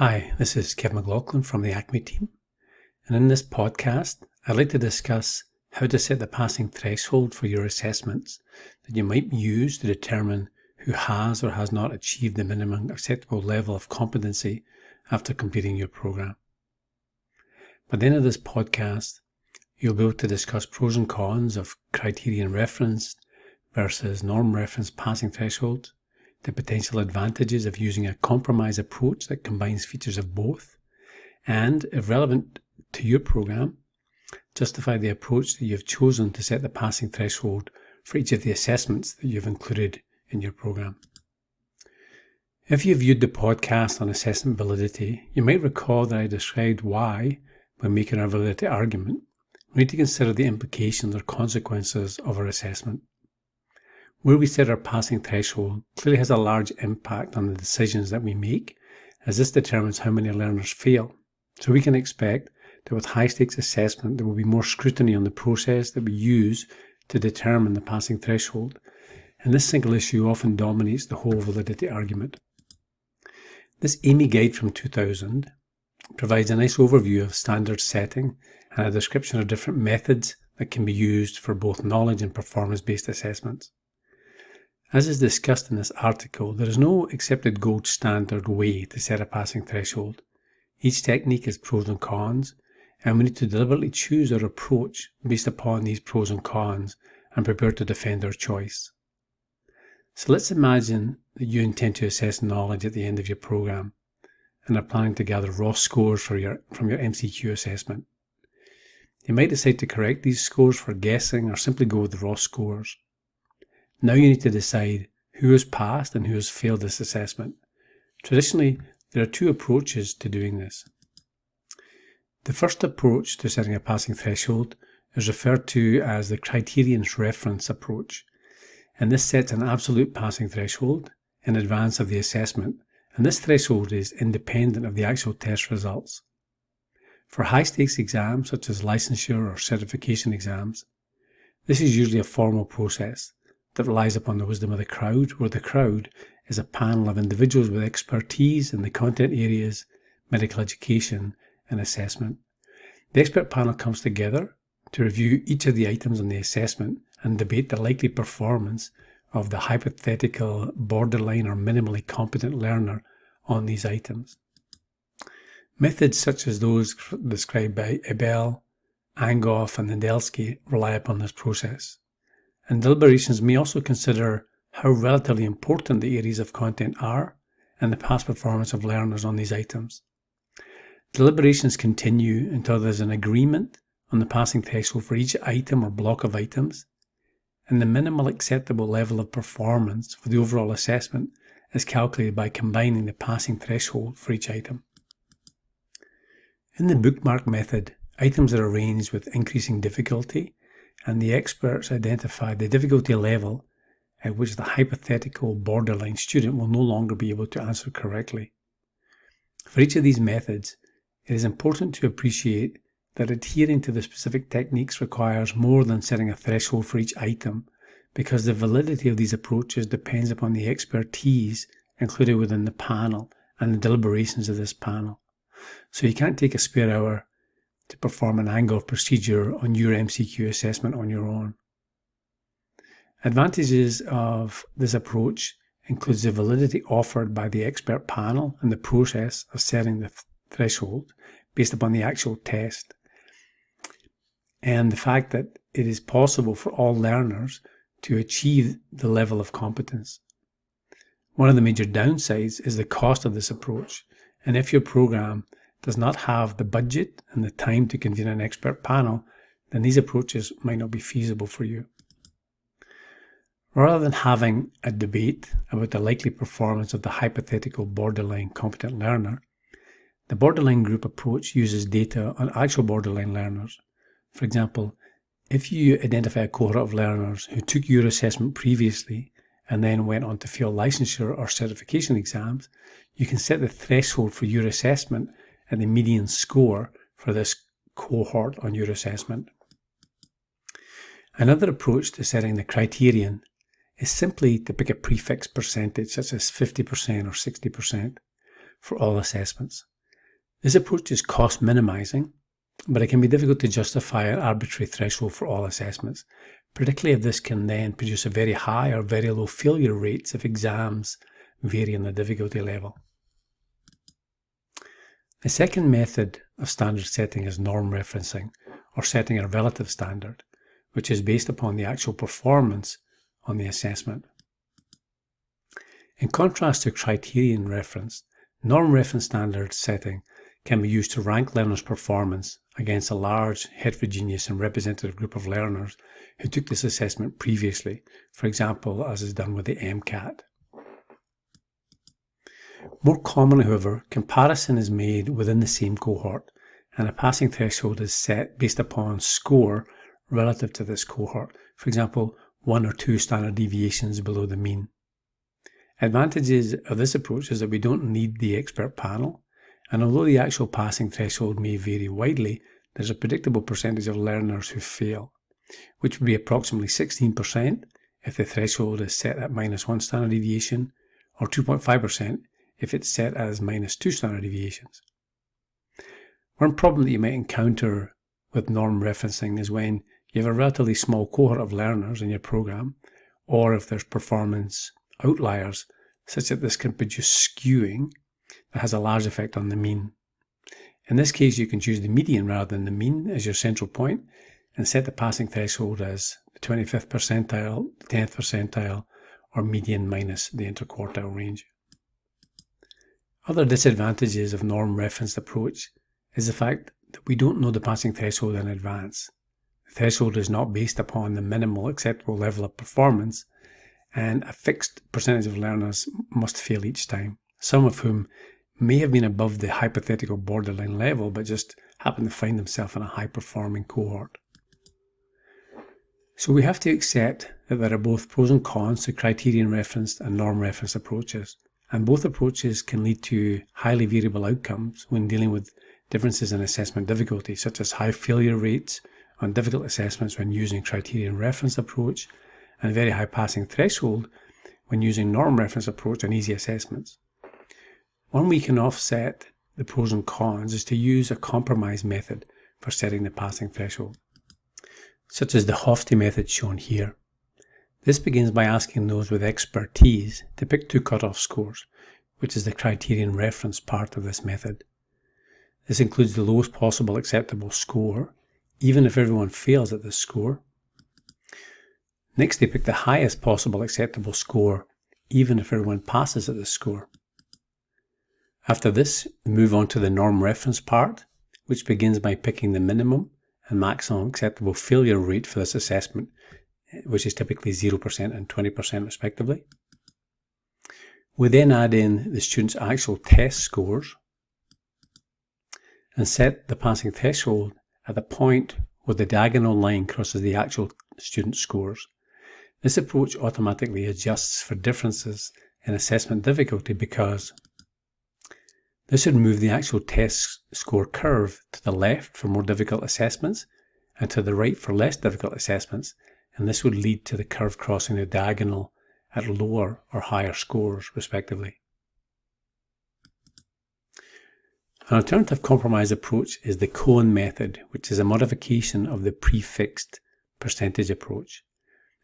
Hi, this is Kevin McLaughlin from the Acme team, and in this podcast, I'd like to discuss how to set the passing threshold for your assessments that you might use to determine who has or has not achieved the minimum acceptable level of competency after completing your program. By the end of this podcast, you'll be able to discuss pros and cons of criterion referenced versus norm referenced passing thresholds, the potential advantages of using a compromise approach that combines features of both, and, if relevant to your program, justify the approach that you've chosen to set the passing threshold for each of the assessments that you've included in your program. If you viewed the podcast on assessment validity, you might recall that I described why, when making our validity argument, we need to consider the implications or consequences of our assessment. Where we set our passing threshold clearly has a large impact on the decisions that we make, as this determines how many learners fail. So we can expect that with high-stakes assessment, there will be more scrutiny on the process that we use to determine the passing threshold, and this single issue often dominates the whole validity argument. This AIME guide from 2000 provides a nice overview of standard setting and a description of different methods that can be used for both knowledge and performance-based assessments. As is discussed in this article, there is no accepted gold standard way to set a passing threshold. Each technique has pros and cons, and we need to deliberately choose our approach based upon these pros and cons and prepare to defend our choice. So let's imagine that you intend to assess knowledge at the end of your program and are planning to gather raw scores from your MCQ assessment. You might decide to correct these scores for guessing or simply go with the raw scores. Now you need to decide who has passed and who has failed this assessment. Traditionally, there are two approaches to doing this. The first approach to setting a passing threshold is referred to as the criterions reference approach, and this sets an absolute passing threshold in advance of the assessment, and this threshold is independent of the actual test results. For high-stakes exams such as licensure or certification exams, this is usually a formal process that relies upon the wisdom of the crowd, where the crowd is a panel of individuals with expertise in the content areas, medical education, and assessment. The expert panel comes together to review each of the items on the assessment and debate the likely performance of the hypothetical borderline or minimally competent learner on these items. Methods such as those described by Ebel, Angoff, and Nedelsky rely upon this process. And deliberations may also consider how relatively important the areas of content are and the past performance of learners on these items. Deliberations continue until there is an agreement on the passing threshold for each item or block of items, and the minimal acceptable level of performance for the overall assessment is calculated by combining the passing threshold for each item. In the bookmark method, items are arranged with increasing difficulty, and the experts identify the difficulty level at which the hypothetical borderline student will no longer be able to answer correctly. For each of these methods, it is important to appreciate that adhering to the specific techniques requires more than setting a threshold for each item, because the validity of these approaches depends upon the expertise included within the panel and the deliberations of this panel. So you can't take a spare hour to perform an Angoff procedure on your MCQ assessment on your own. Advantages of this approach includes the validity offered by the expert panel and the process of setting the threshold based upon the actual test, and the fact that it is possible for all learners to achieve the level of competence. One of the major downsides is the cost of this approach, and if your program does not have the budget and the time to convene an expert panel, then these approaches might not be feasible for you. Rather than having a debate about the likely performance of the hypothetical borderline competent learner, the borderline group approach uses data on actual borderline learners. For example, if you identify a cohort of learners who took your assessment previously and then went on to fail licensure or certification exams, you can set the threshold for your assessment at the median score for this cohort on your assessment. Another approach to setting the criterion is simply to pick a prefix percentage such as 50% or 60% for all assessments. This approach is cost minimizing, but it can be difficult to justify an arbitrary threshold for all assessments, particularly if this can then produce a very high or very low failure rates if exams vary in the difficulty level. The second method of standard setting is norm referencing, or setting a relative standard, which is based upon the actual performance on the assessment. In contrast to criterion reference, norm reference standard setting can be used to rank learners' performance against a large, heterogeneous and representative group of learners who took this assessment previously, for example, as is done with the MCAT. More commonly, however, comparison is made within the same cohort, and a passing threshold is set based upon score relative to this cohort, for example, 1 or 2 standard deviations below the mean. Advantages of this approach is that we don't need the expert panel, and although the actual passing threshold may vary widely, there's a predictable percentage of learners who fail, which would be approximately 16% if the threshold is set at -1 standard deviation, or 2.5% if it's set as -2 standard deviations. One problem that you might encounter with norm referencing is when you have a relatively small cohort of learners in your program, or if there's performance outliers, such that this can produce skewing that has a large effect on the mean. In this case, you can choose the median rather than the mean as your central point and set the passing threshold as the 25th percentile, the 10th percentile, or median minus the interquartile range. Other disadvantages of norm-referenced approach is the fact that we don't know the passing threshold in advance. The threshold is not based upon the minimal acceptable level of performance, and a fixed percentage of learners must fail each time, some of whom may have been above the hypothetical borderline level but just happen to find themselves in a high-performing cohort. So we have to accept that there are both pros and cons to criterion-referenced and norm-referenced approaches, and both approaches can lead to highly variable outcomes when dealing with differences in assessment difficulty, such as high failure rates on difficult assessments when using criterion-referenced approach, and very high passing threshold when using norm-referenced approach on easy assessments. One way you can offset the pros and cons is to use a compromise method for setting the passing threshold, such as the Hofte method shown here. This begins by asking those with expertise to pick 2 cutoff scores, which is the criterion reference part of this method. This includes the lowest possible acceptable score, even if everyone fails at this score. Next, they pick the highest possible acceptable score, even if everyone passes at this score. After this, we move on to the norm reference part, which begins by picking the minimum and maximum acceptable failure rate for this assessment, which is typically 0% and 20% respectively. We then add in the student's actual test scores and set the passing threshold at the point where the diagonal line crosses the actual student scores. This approach automatically adjusts for differences in assessment difficulty because this would move the actual test score curve to the left for more difficult assessments and to the right for less difficult assessments, and this would lead to the curve crossing the diagonal at lower or higher scores, respectively. An alternative compromise approach is the Cohen method, which is a modification of the prefixed percentage approach.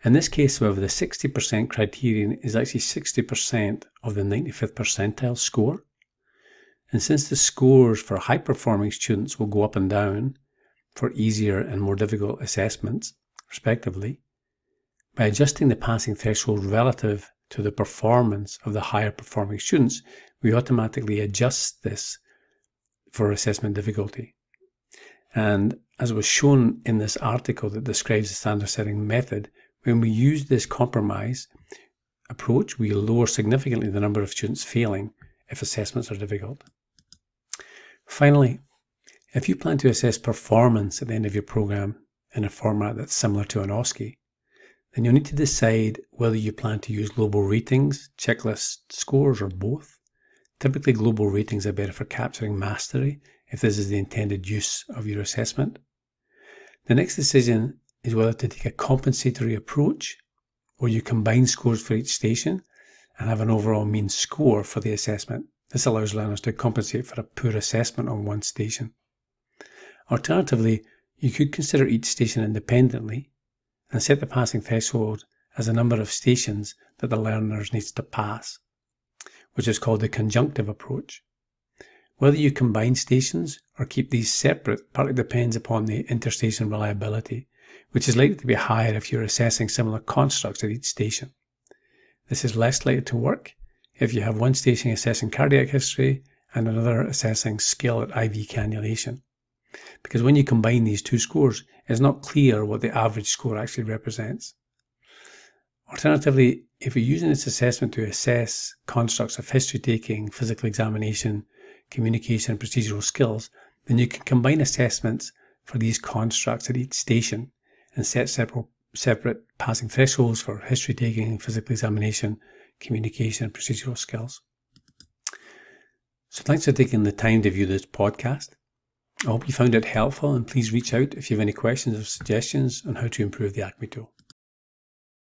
In this case, however, the 60% criterion is actually 60% of the 95th percentile score. And since the scores for high-performing students will go up and down for easier and more difficult assessments, respectively, by adjusting the passing threshold relative to the performance of the higher-performing students, we automatically adjust this for assessment difficulty. And as was shown in this article that describes the standard setting method, when we use this compromise approach, we lower significantly the number of students failing if assessments are difficult. Finally, if you plan to assess performance at the end of your program in a format that's similar to an OSCE, then you'll need to decide whether you plan to use global ratings, checklist scores, or both. Typically, global ratings are better for capturing mastery if this is the intended use of your assessment. The next decision is whether to take a compensatory approach, where you combine scores for each station and have an overall mean score for the assessment. This allows learners to compensate for a poor assessment on one station. Alternatively, you could consider each station independently and set the passing threshold as the number of stations that the learner needs to pass, which is called the conjunctive approach. Whether you combine stations or keep these separate partly depends upon the interstation reliability, which is likely to be higher if you're assessing similar constructs at each station. This is less likely to work if you have one station assessing cardiac history and another assessing skill at IV cannulation, because when you combine these two scores, it's not clear what the average score actually represents. Alternatively, if you're using this assessment to assess constructs of history taking, physical examination, communication, and procedural skills, then you can combine assessments for these constructs at each station and set separate passing thresholds for history taking, physical examination, communication, and procedural skills. So thanks for taking the time to view this podcast. I hope you found it helpful, and please reach out if you have any questions or suggestions on how to improve the ACME tool.